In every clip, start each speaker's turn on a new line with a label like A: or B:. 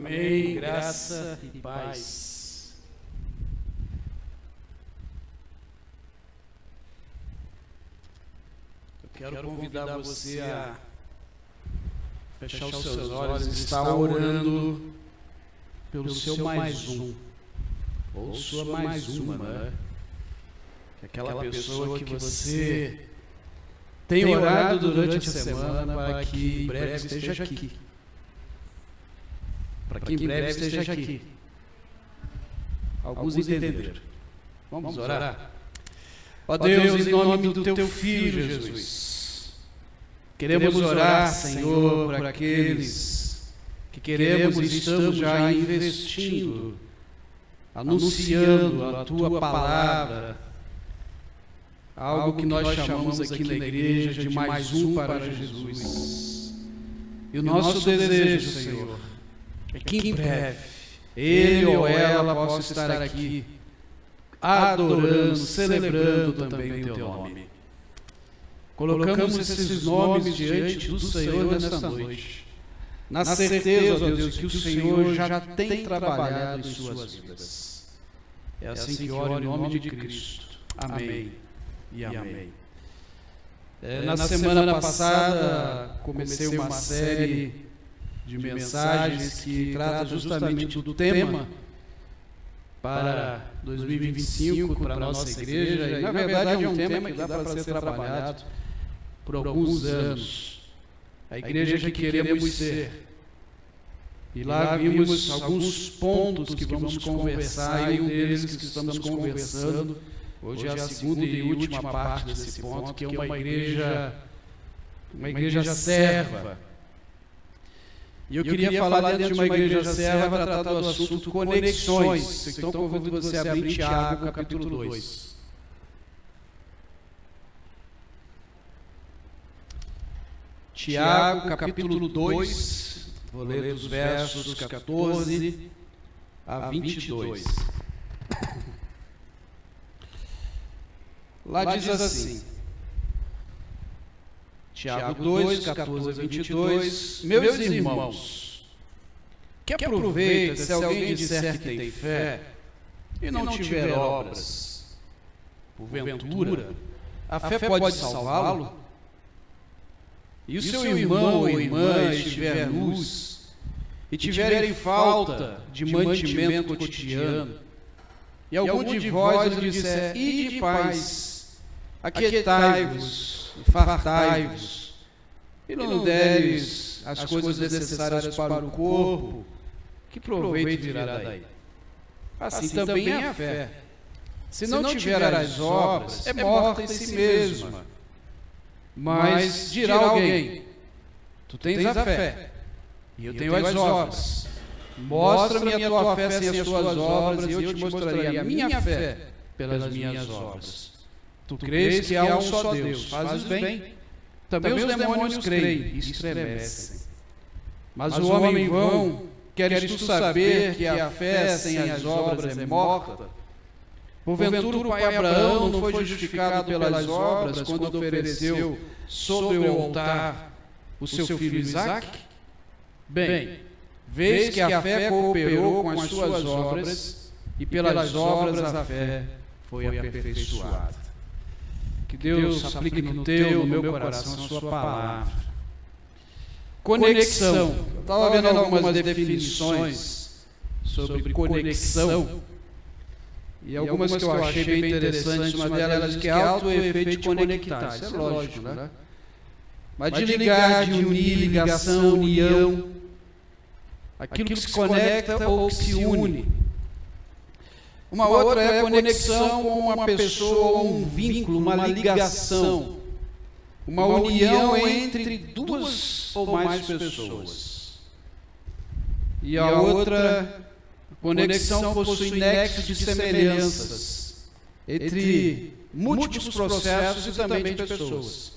A: Amém. Graça e paz. Eu quero convidar você a fechar os seus olhos e estar orando pelo seu mais um, ou sua mais uma, né? Aquela pessoa que você tem orado durante a semana para que em breve esteja aqui. Para que em breve esteja aqui. Alguns entenderam. Vamos orar? Ó Deus, em nome do Teu Filho, Jesus, queremos orar, Senhor, por aqueles que queremos e estamos já investindo, anunciando a Tua palavra, algo que nós chamamos aqui na igreja de mais um para Jesus. E o nosso desejo, Senhor, é que em breve ele ou ela possa estar aqui adorando, celebrando também o Teu nome. Colocamos esses nomes diante do Senhor nesta noite, na certeza, ó Deus, que o Senhor já tem trabalhado em suas vidas. É assim que oro em nome de Cristo. Amém e amém. Na semana passada comecei uma série de mensagens que trata justamente do tema para 2025, para a nossa igreja, e na verdade é um tema que dá para ser trabalhado por alguns anos. A igreja que queremos ser. E lá vimos alguns pontos que vamos conversar, e um deles que estamos conversando hoje é a segunda e última parte desse ponto, que é uma igreja serva. E eu queria falar dentro de uma igreja serva, tratar do assunto conexões. Então convido você a abrir Tiago, capítulo 2. Tiago, capítulo 2, vou ler dos versos 14 a 22. Lá diz assim, Tiago 2, 14 a 22, meus irmãos, que aproveita se alguém disser que tem fé e não tiver obras? Porventura, a fé pode salvá-lo? E o seu irmão ou irmã estiver nus e tiverem falta de mantimento cotidiano, e algum de vós lhe disser, ide de paz, aquietai-vos, fartai-vos, e não deres as coisas necessárias para o corpo, que proveito virá daí? Assim também é a fé. Se não tiver as obras, é morta em si mesma. Mas dirá alguém, tu tens a fé, e eu tenho as obras. Mostra-me a tua fé sem as tuas obras, e eu te mostrarei a minha fé pelas minhas obras. Tu crês que há um só Deus, fazes bem. Também os demônios creem e estremecem. Mas o homem vão, queres tu saber que a fé sem as obras é morta? Porventura o pai Abraão não foi justificado pelas obras quando ofereceu sobre o altar o seu filho Isaque? Bem, vês que a fé cooperou com as suas obras, e pelas obras a fé foi aperfeiçoada. Que Deus aplique no meu coração a sua palavra. Conexão. Eu estava vendo algumas definições sobre conexão, e algumas que eu achei bem interessantes. Uma delas diz que é alto efeito de conectar. Isso é lógico, né? Mas de ligar, de unir, ligação, união, aquilo que se conecta ou que se une. Uma outra é a conexão com uma pessoa, um vínculo, uma ligação, uma união entre duas ou mais pessoas. E a outra, conexão possui nexo de semelhanças entre múltiplos processos e também de pessoas.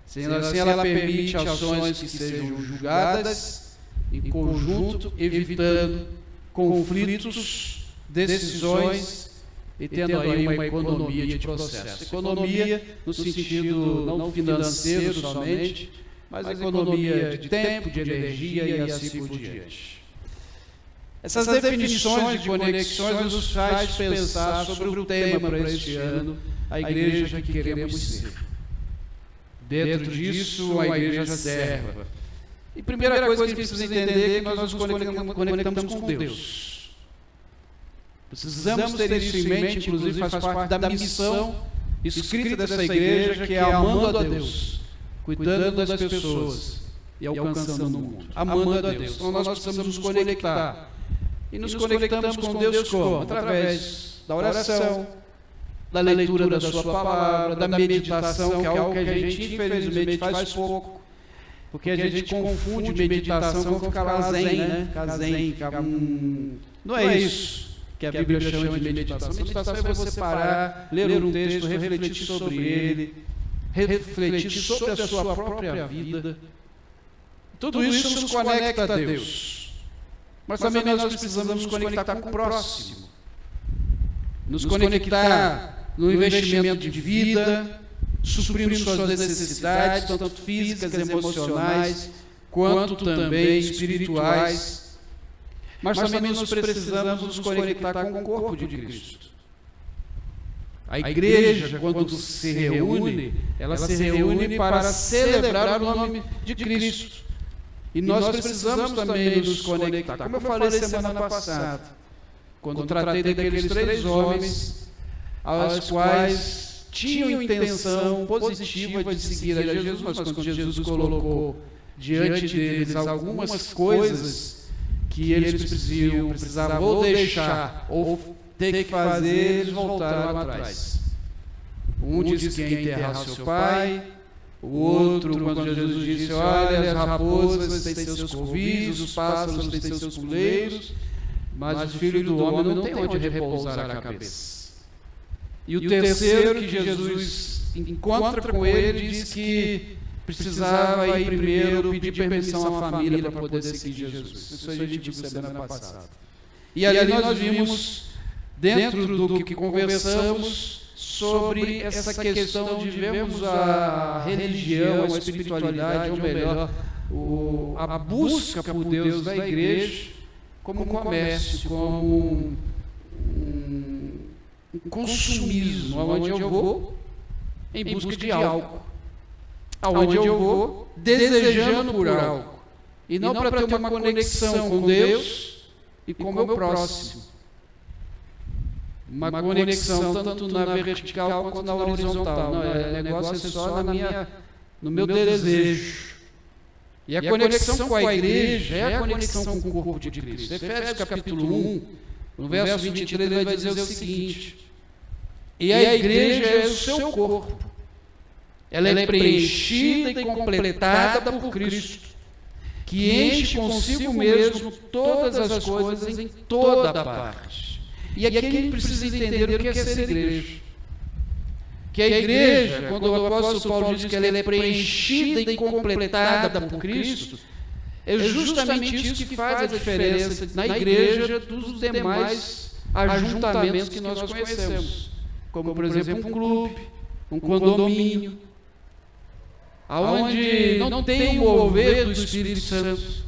A: Assim ela permite ações que sejam julgadas em conjunto, evitando conflitos, decisões e tendo aí uma economia de processo. Economia no sentido não financeiro somente, mas economia de tempo, de energia e assim por diante. Essas definições de conexões nos faz pensar sobre o tema para este ano, a igreja que queremos ser. Dentro disso, a igreja serva. E primeira coisa que a gente precisa entender é que nós nos conectamos com Deus. Precisamos ter isso em mente, inclusive faz parte da missão escrita dessa igreja, que é amando a Deus, cuidando das pessoas e alcançando o mundo. Amando a Deus. Então nós precisamos nos conectar. E nos conectamos com Deus como? Através da oração, da leitura da sua palavra, da meditação, que é algo que a gente infelizmente faz pouco. Porque a gente confunde meditação com ficar lá zen, né? Não é isso que a Bíblia chama de meditação. Meditação é você parar, ler um texto, refletir sobre ele, refletir sobre a sua própria vida. Tudo isso nos conecta a Deus. Mas também nós precisamos nos conectar com o próximo. Nos conectar no investimento de vida, suprindo suas necessidades, tanto físicas, emocionais, quanto também espirituais. Mas também nós precisamos nos conectar com o corpo de Cristo. A igreja, quando se reúne, ela se reúne para celebrar o nome de Cristo. E nós precisamos também nos conectar. Como eu falei semana passada, quando tratei daqueles 3 homens, aos quais tinham intenção positiva de seguir a Jesus, mas quando Jesus colocou diante deles algumas coisas que eles precisavam ou deixar ou ter que fazer, eles voltaram atrás. Um disse que ia enterrar seu pai, o outro, quando Jesus disse, olha, as raposas têm seus covis, os pássaros têm seus puleiros, mas o Filho do Homem não tem onde repousar a cabeça. E o terceiro, que Jesus encontra com ele, diz que precisava ir primeiro pedir permissão à família para poder seguir Jesus. Isso a gente viu semana passada. E ali nós vimos, dentro do que conversamos, sobre essa questão de vermos a religião, a espiritualidade, ou melhor, a busca por Deus da igreja como um comércio, como um consumismo, onde eu vou em busca de algo, onde eu vou desejando por algo, e não para ter uma conexão com Deus e com o meu próximo. Uma conexão tanto na vertical quanto na horizontal. Não, o negócio é só no meu desejo. E a conexão com a igreja é a conexão com o corpo de Cristo. Efésios capítulo 1, no verso 23, ele vai dizer o seguinte: e a igreja é o seu corpo. Ela é preenchida e completada por Cristo, que enche consigo mesmo todas as coisas em toda parte. E aqui ele precisa entender o que é ser igreja. Que a igreja, quando o apóstolo Paulo diz que ela é preenchida e completada por Cristo, é justamente isso que faz a diferença na igreja dos demais ajuntamentos que nós conhecemos. Como, por exemplo, um clube, um condomínio, onde não tem o mover do Espírito Santo.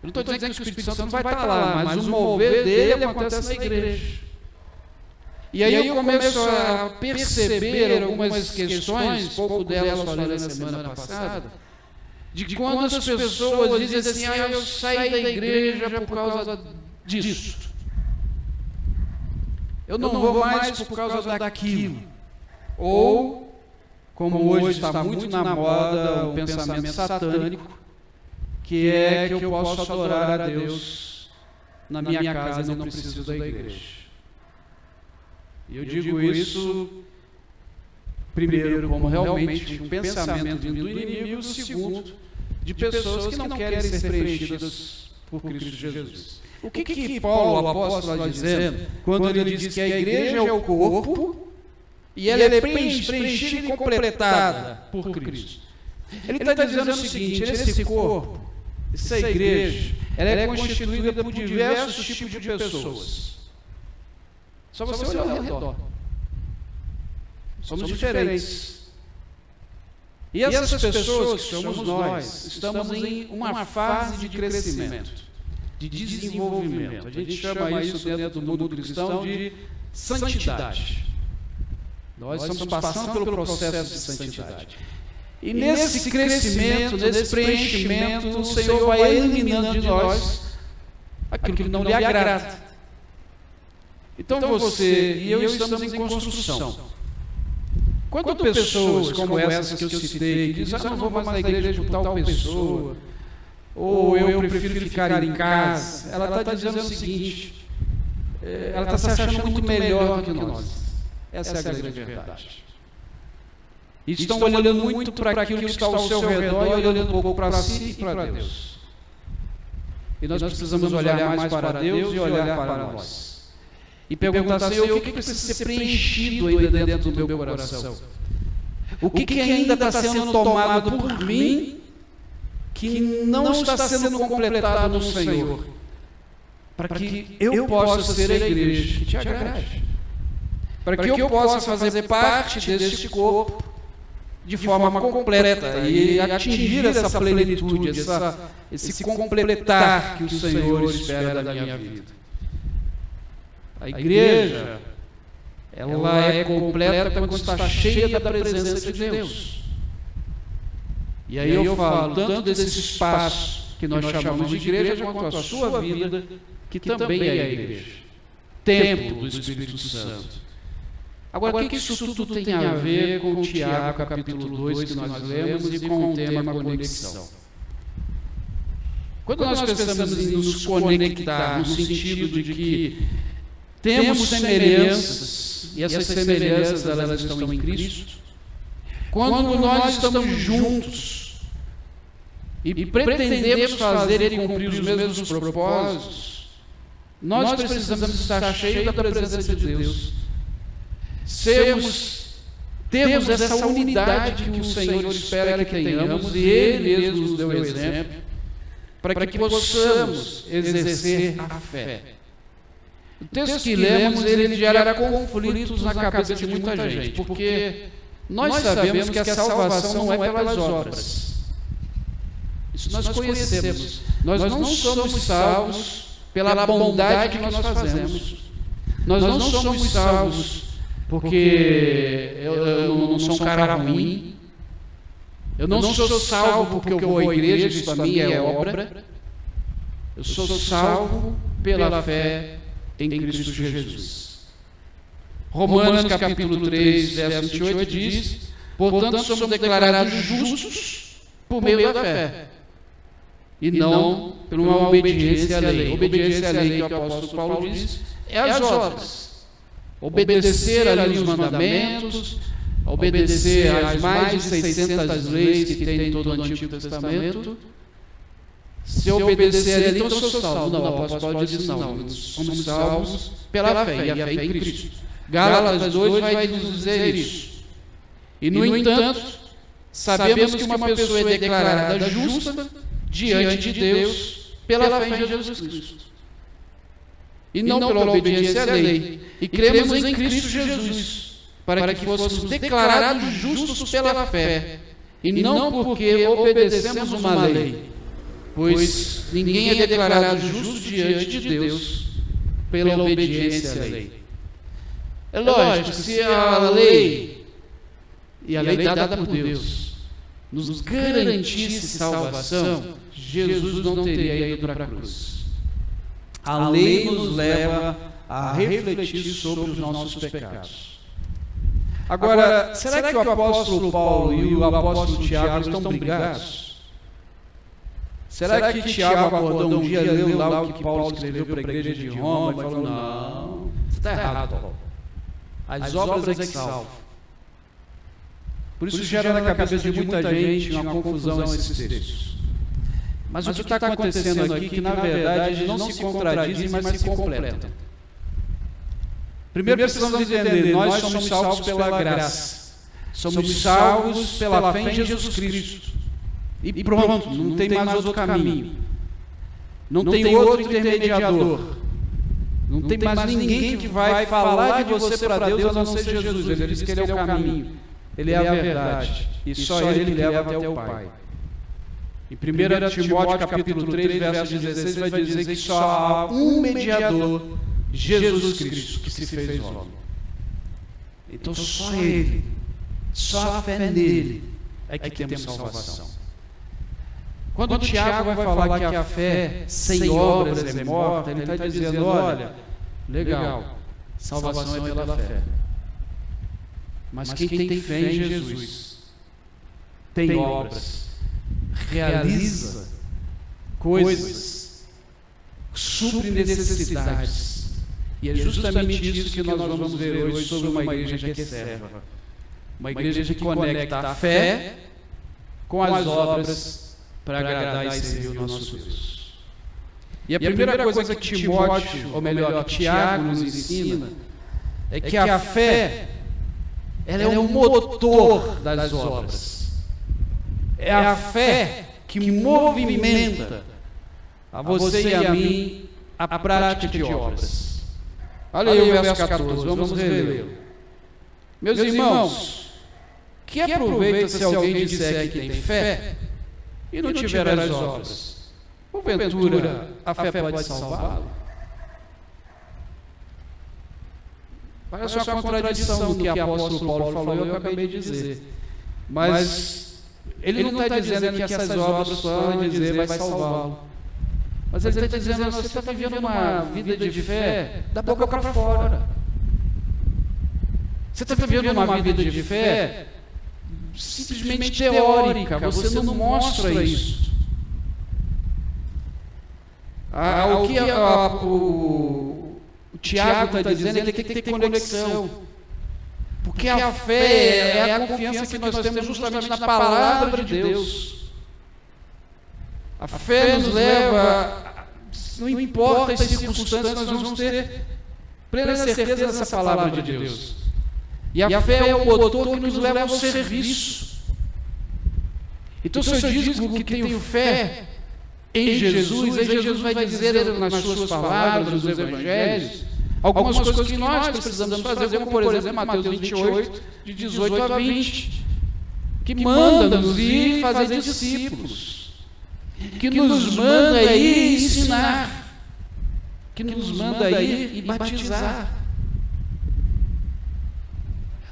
A: Eu não estou dizendo que o Espírito Santo não vai estar lá, mas o mover dele acontece na igreja. E aí eu começo a perceber algumas questões, pouco delas falei na semana passada, de quando as pessoas dizem assim, eu saí da igreja por causa disso. Eu não vou mais por causa daquilo. Ou, como hoje está muito na moda o pensamento satânico, que é que eu posso adorar a Deus na minha casa e não preciso da igreja. E eu digo isso, primeiro, como realmente um pensamento vindo do inimigo, segundo, de pessoas que não querem ser preenchidas por Cristo Jesus. O que Paulo, o apóstolo, está dizendo quando ele diz que a igreja é o corpo e ela é preenchida e completada por Cristo? Ele está dizendo o seguinte: esse corpo, essa igreja, ela é constituída por diversos tipos de pessoas. Só você olhar ao redor. Somos diferentes. E essas pessoas, que somos nós, estamos em uma fase de crescimento, de desenvolvimento. A gente chama isso dentro do mundo cristão de santidade. Nós estamos passando pelo processo de santidade. E nesse crescimento, nesse preenchimento, o Senhor vai eliminando de nós aquilo que não lhe agrada. Então você e eu estamos em construção. Quando pessoas como essas que eu citei, que dizem, não vou mais na igreja por tal pessoa, ou eu prefiro ficar em casa, ela está dizendo o seguinte, ela está se achando muito melhor do que nós. Essa é a grande verdade. E estão olhando muito para aquilo que está ao seu redor e olhando um pouco para si e para Deus. E nós precisamos olhar mais para Deus e olhar para nós. E perguntar, Senhor, o que precisa ser preenchido ainda dentro do meu coração? O que ainda está sendo tomado por mim que não está sendo completado no Senhor? Para que eu possa ser a igreja que te agrade. Para que eu possa fazer parte deste corpo de forma completa e atingir essa plenitude, esse completar que o Senhor espera da minha vida. A igreja, ela é completa quando está cheia da presença de Deus. E aí eu falo tanto desse espaço que nós chamamos de igreja, quanto a sua vida, que também é a igreja. Templo do Espírito Santo. Agora, o que isso tudo tem a ver com Tiago, capítulo 2, que nós lemos, e com o tema conexão? Quando nós pensamos em nos conectar, no sentido de que temos semelhanças, e essas semelhanças elas estão em Cristo, quando nós estamos juntos e pretendemos fazer e cumprir os mesmos propósitos, nós precisamos estar cheios da presença de Deus. Temos essa unidade que o Senhor espera que tenhamos, e Ele mesmo nos deu exemplo, para que possamos exercer a fé. O texto que lemos, ele gera conflitos na cabeça de muita gente, porque nós sabemos que a salvação não é pelas obras. Isso nós conhecemos. Nós não somos salvos pela bondade que nós fazemos. Nós não somos salvos porque eu não sou um cara ruim. Eu não sou salvo porque eu vou à igreja, isso para mim é obra. Eu sou salvo pela fé em Cristo Jesus. Romanos capítulo 3, verso 28 diz: portanto somos declarados justos por meio da fé, e não por uma obediência à lei. Obediência à lei que o apóstolo Paulo diz é as obras. Obedecer ali os mandamentos, obedecer às mais de 600 leis que tem em todo o Antigo Testamento. Se eu obedecer ali, então eu sou salvo. Não, o apóstolo Paulo diz não, somos salvos pela fé, e a fé em Cristo. Gálatas 2 vai nos dizer isso. E no entanto, sabemos que uma pessoa é declarada justa diante de Deus pela fé em Jesus Cristo, e não pela obediência à lei. E cremos em Cristo Jesus, para que fôssemos declarados justos pela fé, e não porque obedecemos uma lei, pois ninguém é declarado justo diante de Deus pela obediência à lei. É lógico, se a lei, e a lei dada por Deus, nos garantisse salvação, Jesus não teria ido para a cruz. A lei nos leva a refletir sobre os nossos pecados. Agora, será que o apóstolo Paulo e o apóstolo Tiago estão brigados? Será que Tiago acordou um dia, leu lá o que Paulo escreveu para a igreja de Roma e falou, não, você está errado, Paulo. As obras é que salvam. Por isso gera na cabeça de muita gente uma confusão nesses textos. Mas o que está acontecendo aqui é que, na verdade, não se contradizem, mas se completam. Primeiro precisamos entender, nós somos salvos pela graça. Somos salvos pela fé em Jesus Cristo. E pronto, não tem mais outro caminho. Não tem outro intermediador. Não tem mais ninguém que vai falar de você para Deus a não ser Jesus. Ele diz que Ele é o caminho. Ele é a verdade. E só Ele que leva até o Pai. Em 1 Timóteo capítulo 3, verso 16, vai dizer que só há um mediador, Jesus Cristo, que se fez homem. Então só Ele, só a fé nele é que temos salvação. Quando o Tiago vai falar que a fé sem obras é morta, ele está dizendo, olha, legal, salvação é pela fé. Mas quem tem fé em Jesus, tem obras, realiza coisas, supre necessidades. E é justamente isso que nós vamos ver hoje sobre uma igreja que é serva. Uma igreja que conecta a fé com as obras para agradar e servir o nosso Deus. E a primeira coisa que Timóteo, ou melhor, que Tiago nos ensina, é que a fé, ela é o motor das obras. É a fé que movimenta a você e a mim a prática de obras. Olha aí o verso 14, vamos relê-lo. Meus irmãos, que aproveita se alguém disser que tem fé e não tiver as obras? Porventura, a fé pode salvá-lo? Parece uma contradição do que o apóstolo Paulo falou, eu acabei de dizer. Mas ele não está dizendo que essas obras podem dizer vai salvá-lo. Mas ele está dizendo, você está vivendo uma vida de fé da boca para fora. Você está vivendo uma vida de fé simplesmente teórica, você não mostra isso. O Tiago está dizendo é que tem que ter conexão. Porque a fé é a confiança que nós temos justamente na palavra de Deus. A fé nos leva, não importa as circunstâncias, nós vamos ter plena certeza dessa palavra de Deus. E a fé é o motor que nos leva ao serviço. Então, se eu digo que tenho fé em Jesus, aí Jesus vai dizer nas suas palavras, nos evangelhos, algumas coisas que nós precisamos fazer, como por exemplo Mateus 28, de 18 a 20, que manda-nos ir fazer discípulos, que nos manda ir ensinar, que nos manda ir e batizar.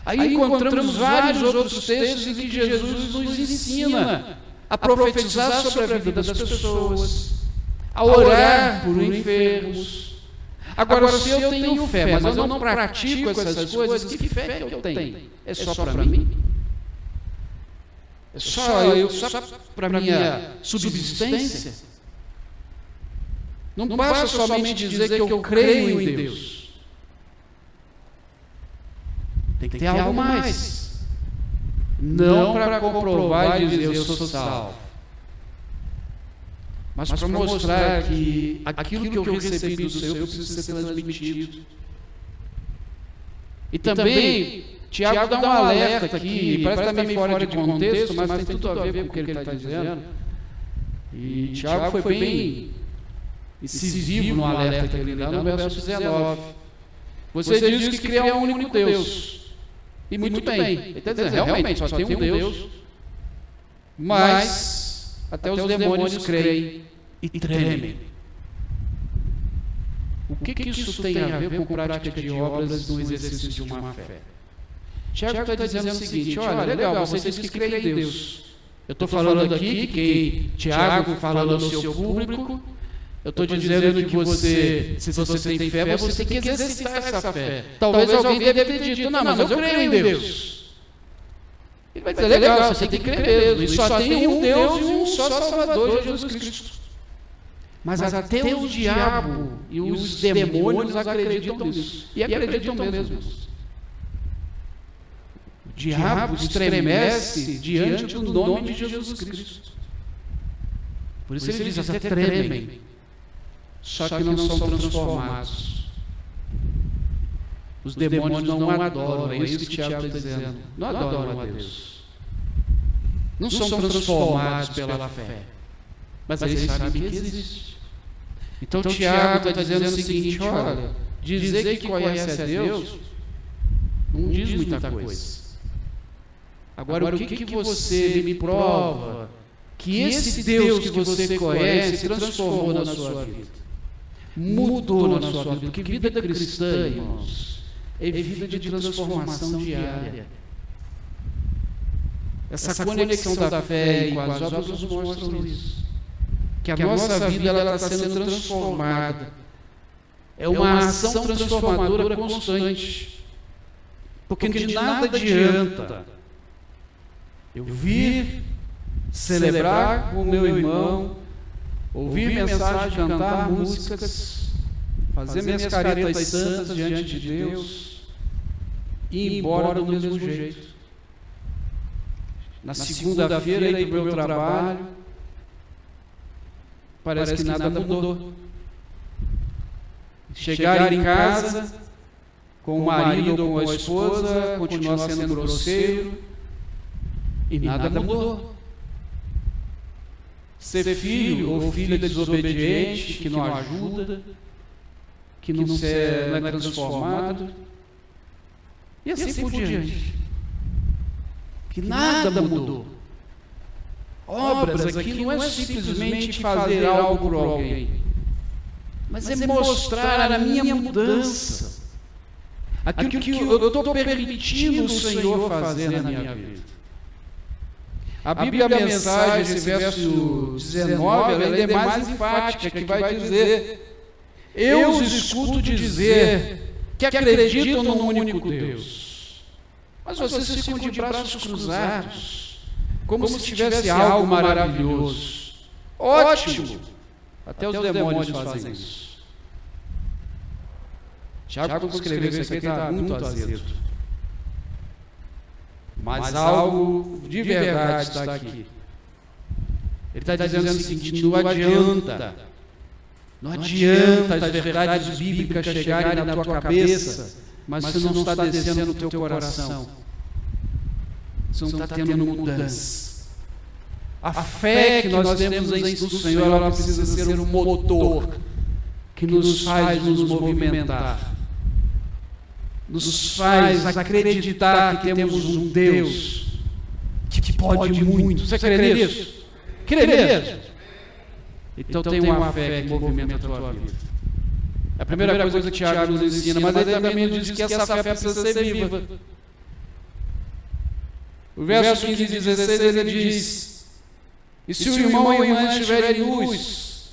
A: Aí encontramos vários outros textos em que Jesus nos ensina a profetizar sobre a vida das pessoas, a orar por enfermos. Agora, se eu tenho fé, mas eu não pratico essas coisas, que fé que eu tenho? É só para mim? É só para minha subsistência? Não basta somente dizer que eu creio em Deus. Tem que ter algo mais. Não para comprovar e dizer eu sou salvo, mas para mostrar que aquilo que eu recebi do Senhor precisa ser transmitido. E também, Tiago dá um alerta aqui, parece também fora de contexto, mas tem tudo a ver com o que ele está dizendo. E Tiago foi bem incisivo no alerta que ele dá no verso 19. Você diz que crê um único Deus. E muito bem, ele está dizendo, realmente, só tem um Deus, mas até os demônios creem e tremem. O que isso tem a ver com prática de obras no exercício de uma fé? Tiago está dizendo o seguinte, olha, legal, você diz que crê em Deus. Eu estou falando aqui que Tiago falando ao seu público, eu estou dizendo que você, se você tem fé, você tem que exercitar essa fé. Talvez alguém deve ter dito, não, mas eu creio em Deus. Ele vai dizer, legal, você tem que crer mesmo. E só tem um Deus e um só Salvador, Jesus Cristo. Mas até o diabo e os demônios acreditam nisso. E acreditam mesmo. O diabo estremece diante do nome de Jesus Cristo. Por isso ele diz, até tremem. Só que não são transformados. Os demônios não adoram, é isso que Tiago está dizendo. Não adoram a Deus. Não são transformados pela fé. Mas eles sabem que existe. Então Tiago está dizendo o seguinte, olha, dizer que conhece a Deus não diz muita coisa. Agora, o que você me prova que esse Deus que você conhece transformou na sua vida, mudou na sua vida, porque vida cristã, irmãos, é vida de transformação diária. Essa conexão da fé com as obras nos mostram isso, que a nossa vida ela está sendo transformada. É uma ação transformadora constante, porque de nada adianta eu vir celebrar com o meu irmão, ouvir mensagem, cantar músicas, fazer minhas caretas santas diante de Deus e ir embora do mesmo jeito. Na segunda-feira, ir para o meu trabalho, parece que nada mudou. Chegar em casa, com o marido ou com a esposa, continuar sendo grosseiro, e nada mudou. Ser filho ou filha desobediente, que não ajuda, que não é transformado, e assim por diante. Que nada mudou. Obras aqui não é simplesmente fazer algo por alguém, mas é mostrar a minha mudança, aquilo que eu estou permitindo o Senhor fazer na minha vida. A Bíblia, a mensagem, esse verso 19, ela ainda é mais enfática, que vai dizer: eu os escuto dizer que acreditam num único Deus, mas vocês ficam de braços cruzados, como se tivesse algo maravilhoso. Ótimo! Até os demônios fazem isso. Tiago, quando escreveu isso aqui, está muito azedo. Mas algo de verdade está aqui. Ele está dizendo o seguinte: não adianta as verdades bíblicas chegarem na tua cabeça, mas você não está descendo no teu coração. Você não está tendo mudança. A fé que nós temos no Senhor, ela precisa ser um motor que nos faz nos movimentar, nos faz acreditar que temos um Deus que pode muito. Você crê nisso? Crê mesmo? Então tem uma fé que movimenta a tua vida. É a primeira coisa que Tiago nos ensina, mas ele também diz que essa fé precisa ser viva. O verso 15 e 16 ele diz: e se o irmão ou a irmã estiverem nus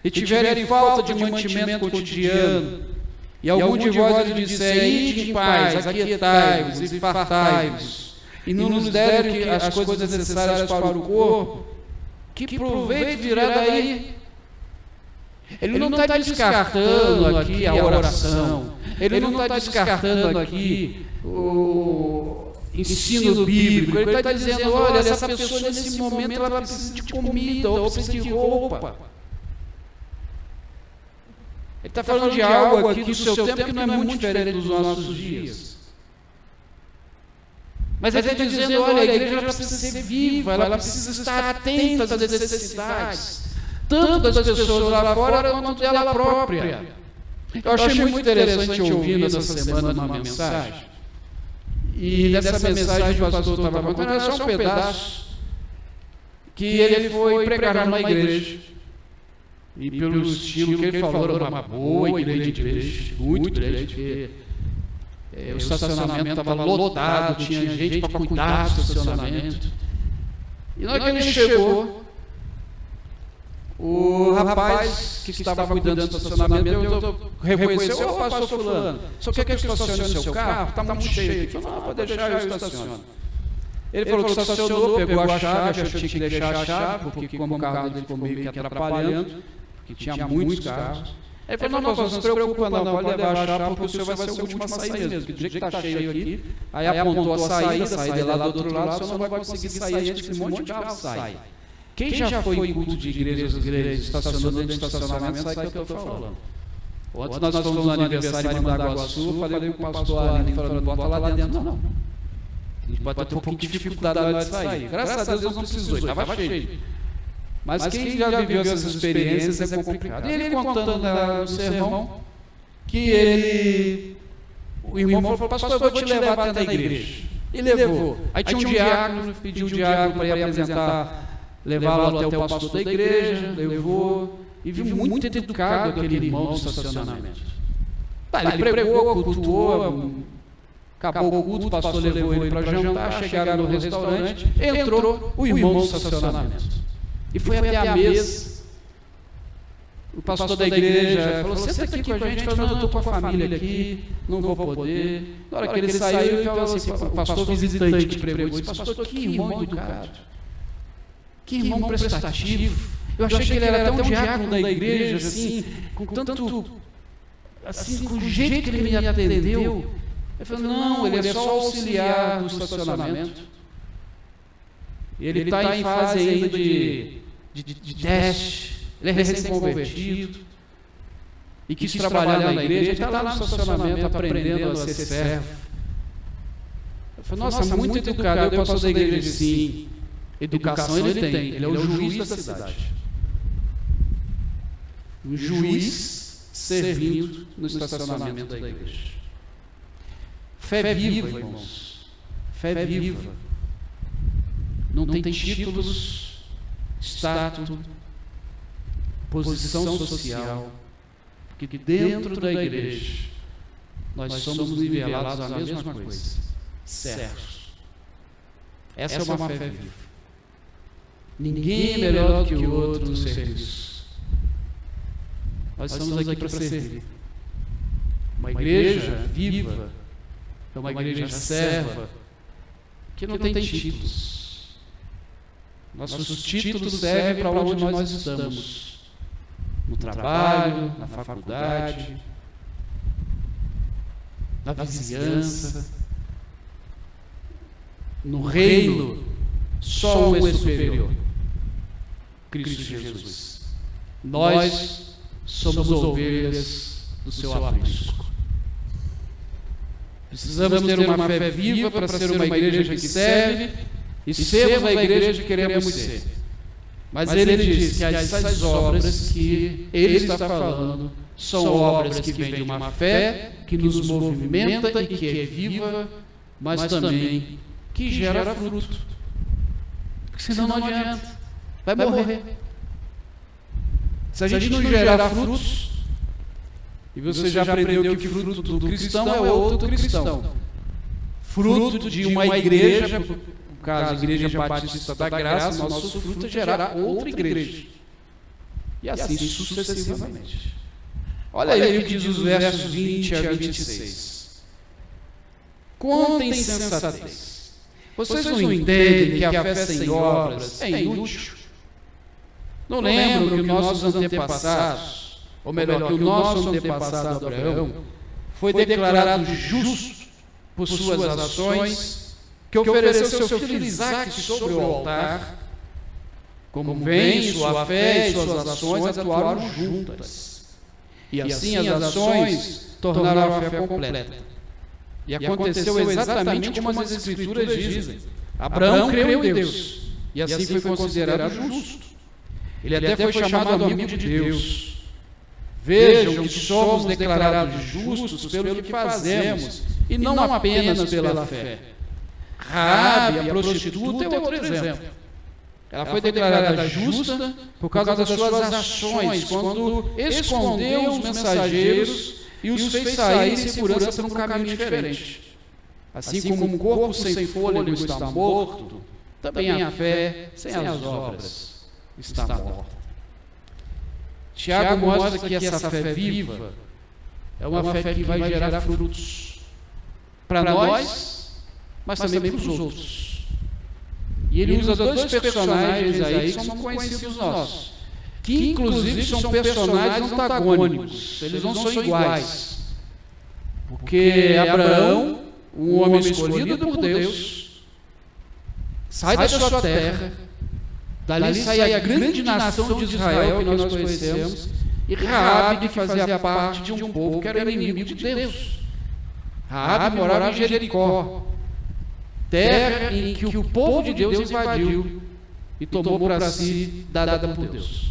A: e tiverem falta de mantimento cotidiano, e algum de vós lhe disser: ide em paz, aquietai-vos e fartai-vos, e não nos derem as coisas necessárias para o corpo, que proveito virá daí? Ele não está descartando aqui a oração, ele não está descartando aqui o ensino bíblico, ele está dizendo: olha, essa pessoa nesse momento ela precisa de comida, ou precisa de roupa. Ele está falando de algo aqui do seu tempo que não é muito diferente dos nossos dias. Mas ele está dizendo: olha, a igreja precisa ser viva, ela precisa estar atenta às necessidades, tanto das pessoas lá fora quanto dela própria. Eu achei muito interessante ouvindo essa semana uma mensagem, e nessa mensagem o pastor estava contando, era só um pedaço, que ele foi pregar numa igreja. E pelo estilo que ele falou, era uma boa igreja, muito grande, porque o estacionamento estava lotado, tinha gente para cuidar do estacionamento. E na hora que ele chegou, o rapaz que estava cuidando do estacionamento reconheceu: ô pastor fulano, só quer que eu estacione o seu carro? Está muito cheio aqui. Ele falou: não, pode deixar, eu estaciono. Ele falou que estacionou, pegou a chave, achou que tinha que deixar a chave, porque como o carro dele ficou meio que atrapalhando, porque tinha muitos carros. Ele falou: não, pastor, não se preocupa não, pode levar a chave, porque o senhor vai ser o último a sair mesmo, porque do jeito que está cheio aqui, aí apontou a saída lá do outro lado, o senhor não vai conseguir sair antes que um monte de carro saia. Quem já foi em culto de igrejas, estacionou dentro de estacionamento, sabe o que eu estou falando. Ontem nós fomos no aniversário em Mandaguaçu, falei com o pastor Aline, falando: não bota lá dentro não. A gente pode ter um pouquinho de dificuldade na hora de sair. Graças a Deus não precisou, estava cheio. Mas quem já viveu essas experiências é complicado. E ele contando no sermão que o irmão falou: pastor, eu vou te levar até a igreja. E levou. Aí tinha um diácono, pediu um diácono para ir apresentar levá-lo até o pastor da igreja, levou, e viu muito educado aquele irmão do estacionamento. Ele pregou, cultuou, acabou o culto, o pastor levou ele para jantar, chegaram no restaurante, entrou o irmão do estacionamento. E foi até a mesa. O pastor da igreja falou: senta aqui com a gente. Falou: não, eu estou com a família aqui, não vou poder. Na hora que ele saiu, ele falou assim: o pastor visitante que pregou, disse: pastor, que irmão educado, que irmão prestativo. Eu achei que ele era até um diácono da igreja, assim, com tanto, assim, com o jeito que ele me atendeu. Eu falei: não, ele é só auxiliar do estacionamento. Ele está em fase ainda de teste. Ele é recém-convertido e quis trabalhar na igreja. Ele está lá no estacionamento aprendendo a ser servo. Eu falei: nossa, muito educado. Eu pastor da igreja disse: sim, educação ele tem. Ele é o juiz da cidade. Um juiz servindo no estacionamento da igreja. Fé viva, irmãos. Fé viva. Não tem títulos, status, posição social, porque dentro da igreja nós somos nivelados à mesma coisa, servos. Essa é uma fé viva. Ninguém é melhor que o outro no serviço. Nós estamos aqui para servir. Uma igreja viva é uma igreja serva que não tem títulos. Nossos títulos servem para onde nós estamos. No trabalho, na faculdade, na vizinhança, no reino, só um é superior: Cristo Jesus. Nós somos ovelhas do seu aprisco. Precisamos ter uma fé viva para ser uma igreja que serve e sermos a igreja que queremos ser. Mas ele diz que essas obras que ele está falando são obras que vêm de uma fé que nos movimenta e que é viva, mas também que gera fruto. Porque senão não adianta, vai morrer. Se a gente não gerar frutos, e você já aprendeu que fruto do cristão é outro cristão. Fruto de uma igreja, no caso, a Igreja Batista da Graça, nosso fruto é gerar outra igreja. E assim sucessivamente. Olha aí o que diz os versos 20 a 26. Contem sensatez. Vocês não entendem que a fé sem obras é inútil? Não lembram que os nossos antepassados, ou melhor, que o nosso antepassado Abraão foi declarado justo por suas ações, que ofereceu seu filho Isaque sobre o altar? Como vem, sua fé e suas ações atuaram juntas. E assim as ações tornaram a fé completa. E aconteceu exatamente como as Escrituras dizem. Abraão creu em Deus, e assim foi considerado justo. Ele até foi chamado amigo de Deus. Vejam que somos declarados justos pelo que fazemos, e não apenas pela fé. Raabe, a prostituta, é outro exemplo. Ela foi declarada justa por causa das suas ações, quando escondeu os mensageiros e os fez sair em segurança por um caminho diferente. Assim como um corpo sem fôlego está morto, também a fé sem as obras está morta. Tiago mostra que essa fé viva é uma fé que vai gerar frutos para nós, mas também para os outros. E ele usa dois personagens aí que são conhecidos nossos, que inclusive são personagens antagônicos, eles não são iguais. Porque Abraão, um homem escolhido por Deus, sai da sua terra, dali sai a grande nação de Israel que nós conhecemos, e Raabe, que fazia parte de um povo que era inimigo de Deus. Raabe morava em Jericó, terra em que o povo de Deus invadiu e tomou para si, dada por Deus.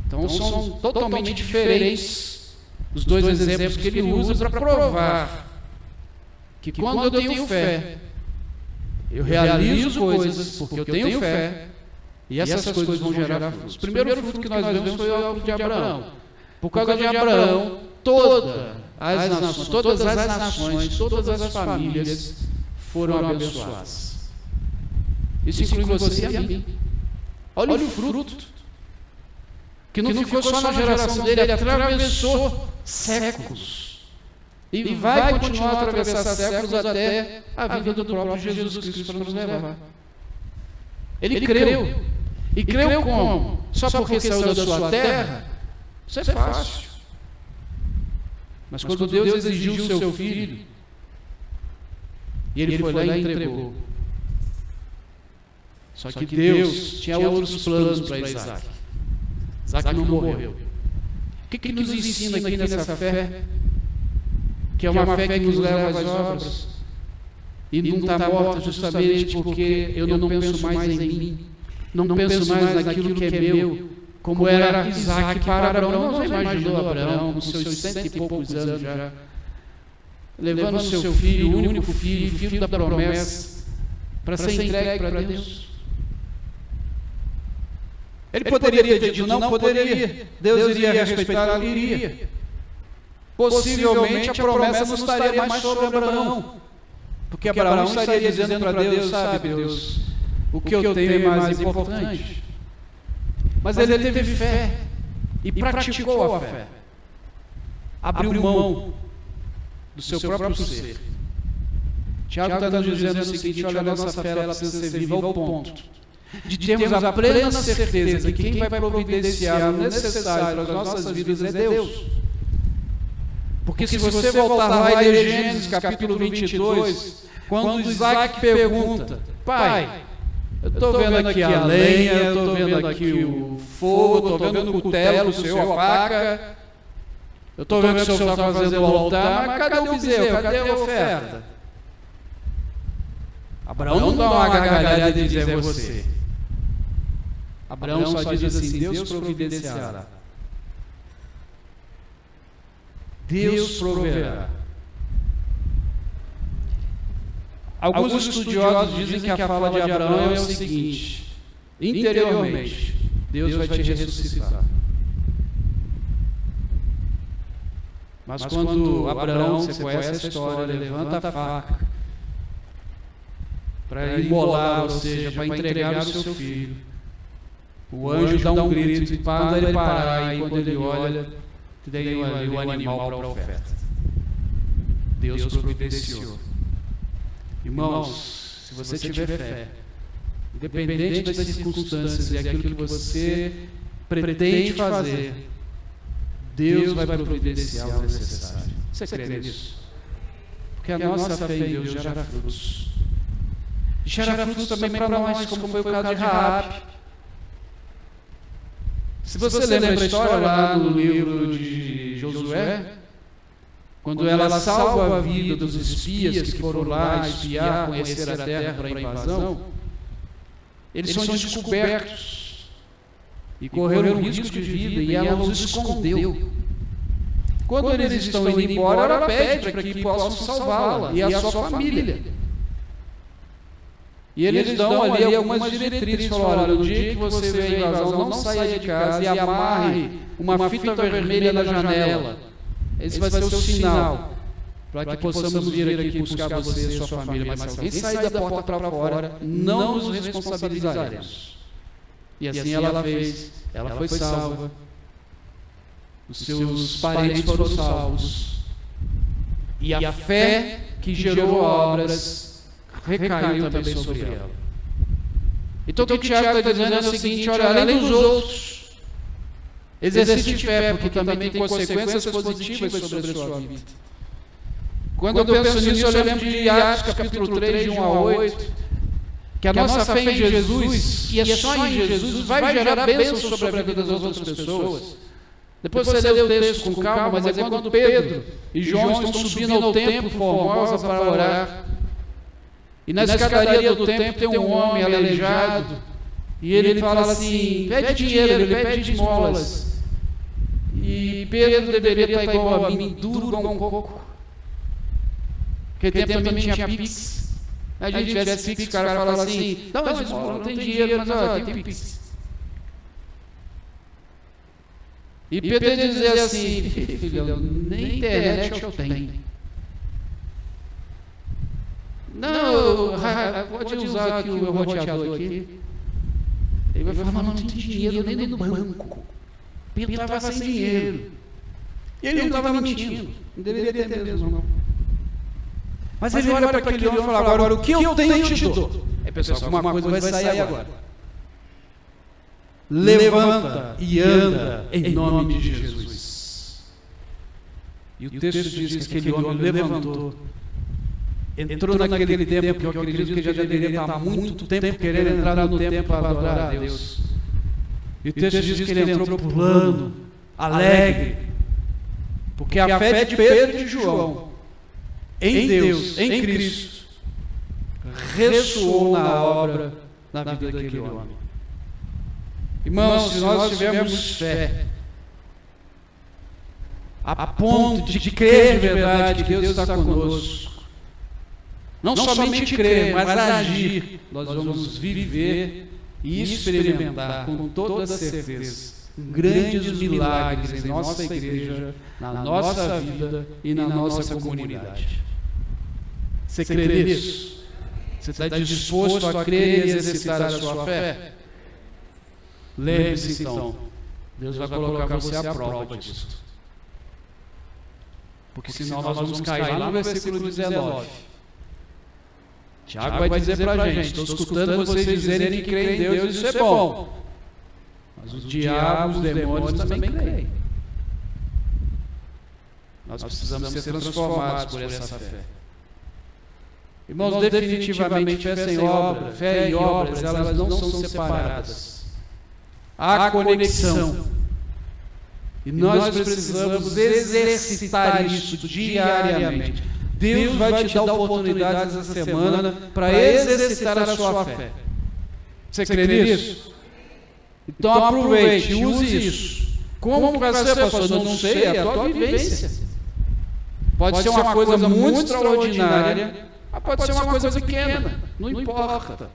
A: Então são totalmente diferentes os dois exemplos que ele usa para provar que quando eu tenho fé, eu realizo coisas porque eu tenho fé, E essas coisas vão gerar frutos. O primeiro fruto que nós vemos foi o fruto de Abraão. Por causa de Abraão, todas as nações, todas as famílias foram abençoadas. Isso inclui você e a mim. Olha o fruto, que não ficou só na geração dele, atravessou séculos. E vai continuar a atravessar séculos até a vida do próprio Jesus Cristo para nos levar. Ele creu. E creu como? Só porque saiu da sua terra? Isso é fácil. Mas quando Deus exigiu o seu filho, e ele foi lá e entregou. Só que Deus tinha outros planos para Isaac. Isaac não morreu. O que nos ensina aqui nessa fé? Que é uma fé que nos leva às obras. E não está morta justamente porque eu não penso mais em mim. Não penso mais naquilo que é meu, como era Isaac para Abraão. Não imaginou Abraão, com seus 100 e poucos anos já, levando seu filho, o único filho, filho da promessa, para ser entregue para Deus. Ele poderia ter dito não, poderia. Deus iria respeitar, iria. Possivelmente a promessa não estaria mais sobre Abraão, porque Abraão estaria dizendo para Deus, sabe, Deus, o que eu tenho é mais importante. Mas ele teve fé e praticou a fé. Abriu mão do seu próprio ser. Tiago está nos dizendo o seguinte: olha, a nossa fé ela precisa ser viva ao ponto de termos a plena certeza que quem vai providenciar o necessário para as nossas vidas é Deus. Porque se você voltar lá em Gênesis capítulo 22, quando Isaac pergunta: pai, eu estou vendo aqui a lenha, eu estou vendo aqui o fogo, estou vendo o cutelo, o seu, a faca, eu estou vendo que o senhor está fazendo o altar, mas cadê o bezerro, cadê a oferta? Abraão não dá uma gargalhada e diz: é você. Abraão só diz assim: Deus providenciará. Deus proverá. Alguns estudiosos dizem que a fala de Abraão é o seguinte: interiormente, Deus vai te ressuscitar. Mas quando Abraão, você conhece a história, levanta a faca para imolar, ou seja, para entregar o seu filho, o anjo dá um grito e manda ele parar, e quando ele olha, tem ali o animal para a oferta. Deus providenciou. Irmãos, se você tiver fé, independente das circunstâncias e aquilo que você pretende fazer, Deus vai providenciar o necessário. Você crê nisso? Porque a nossa fé em Deus gera frutos. E gera frutos também para nós, como foi o caso de Raabe. Se você lembra a história lá no livro de Josué, quando ela salva a vida dos espias que foram lá espiar, conhecer a terra para a invasão, eles são descobertos e correram risco de vida, e ela os escondeu. Quando eles estão indo embora, ela pede para que possam salvá-la e a sua família. E eles dão ali algumas diretrizes, falam: olha, no dia que você vê a invasão, não saia de casa e amarre uma fita vermelha na janela. Esse vai ser o sinal para que possamos vir aqui buscar você e sua família. Mas se alguém sair da porta para fora, não nos responsabilizaremos. E assim ela fez. Ela foi salva. Os seus parentes foram salvos. E a fé que gerou obras recaiu também sobre ela. Então o que o Tiago está dizendo é o seguinte: olha, além dos outros, exercite fé, porque também tem consequências positivas sobre a sua vida. Quando eu penso nisso, eu lembro de Atos capítulo 3, de 1 a 8, que a nossa fé em Jesus, e é só em Jesus, vai gerar bênçãos sobre a vida das outras pessoas. Depois você lê o texto com calma, mas é quando Pedro e João estão subindo ao templo Formosa para orar. E na escadaria do templo tem um homem aleijado, e ele fala assim: pede dinheiro, ele pede esmolas. E Pedro deveria estar igual a mim, duro igual um coco. Porque tempo também tinha Pix. A gente tivesse Pix, o cara fala assim: não, mas não tem dinheiro, mas tem Pix. E Pedro dizer assim: filhão, nem internet eu tenho. Não, pode usar aqui o meu roteador aqui. Ele vai falar: não tem dinheiro nem no banco. Pedro estava sem dinheiro. E ele não estava mentindo. Não deveria ter mesmo, não. Mas ele olha para aquele homem e fala: agora o que eu tenho eu te dou. Aí pessoal, alguma coisa vai sair agora. Levanta e anda em nome de Jesus. E o texto diz que aquele homem levantou, entrou naquele tempo que eu acredito que já deveria estar há muito tempo querendo entrar no tempo para adorar a Deus. E o texto diz que ele entrou pulando, alegre, porque a fé de Pedro e de João em Deus, em Cristo, ressoou na obra, na vida daquele homem. Irmãos, se nós tivermos fé, a ponto de crer de verdade que Deus está conosco, não somente crer, mas agir, nós vamos viver e experimentar com toda certeza grandes milagres em nossa igreja, na nossa vida e na nossa comunidade. Você crê nisso? Você está disposto a crer e exercitar a sua fé? Lembre-se então, Deus vai colocar você à prova disso. Porque senão nós vamos cair lá no versículo 19. Tiago vai dizer para a gente: estou escutando vocês dizerem que creem em Deus, isso é bom. Mas os diabos, os demônios também creem. Nós precisamos ser transformados por essa fé. Irmãos, definitivamente fé e obras, elas não são separadas. Há conexão. E nós precisamos exercitar isso diariamente. Deus vai te dar oportunidades essa semana para exercitar a sua fé. Você crê nisso? Então aproveite, use isso. Como vai ser, pastor? Não sei, é a tua vivência. Pode ser uma coisa muito extraordinária, mas pode ser uma coisa pequena. Não importa.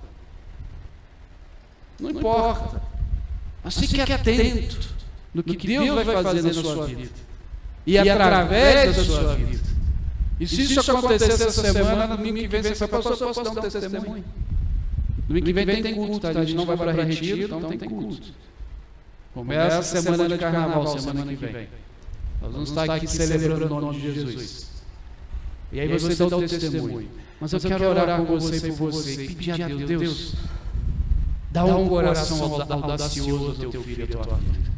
A: Não importa. Mas fique atento no que Deus vai fazer na sua vida. E através da sua vida. E se isso acontecer essa semana, no domingo que vem você vai passar, posso dar um testemunho. Domingo que vem tem culto, tá? A gente não vai para retiro, então tem culto. Começa a semana de carnaval, semana que vem. Nós vamos estar aqui celebrando o nome de Jesus. E aí você dá o testemunho. Mas eu quero orar com você e por você. E pedir a Deus, dá um coração audacioso ao teu filho e à tua filha.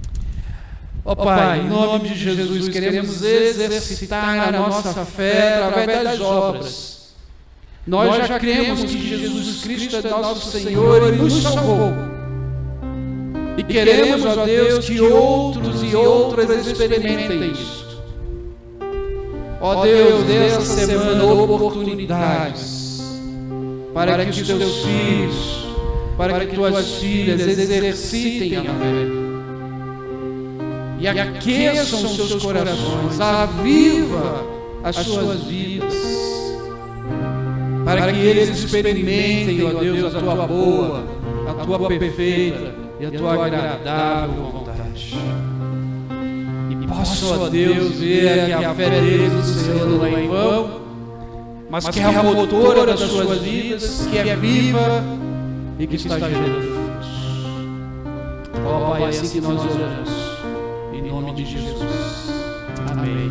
A: Ó Pai, em nome de Jesus, queremos exercitar a nossa fé através das obras. Nós já cremos que Jesus Cristo é nosso Senhor e nos salvou. E queremos, ó Deus, que outros e outras experimentem isso. Ó Deus, dê essa semana oportunidades para que os teus filhos, para que tuas filhas exercitem a fé. E aqueçam os seus corações, aviva as suas vidas, para que eles experimentem, ó Deus, a tua boa, a tua perfeita e a tua agradável vontade. E possam, ó Deus, ver que a fé deles no Senhor não é em vão, mas que é a motora das suas vidas, que é viva e que está gerando frutos. Ó Pai, assim que nós oramos. Em nome de Jesus. Amém.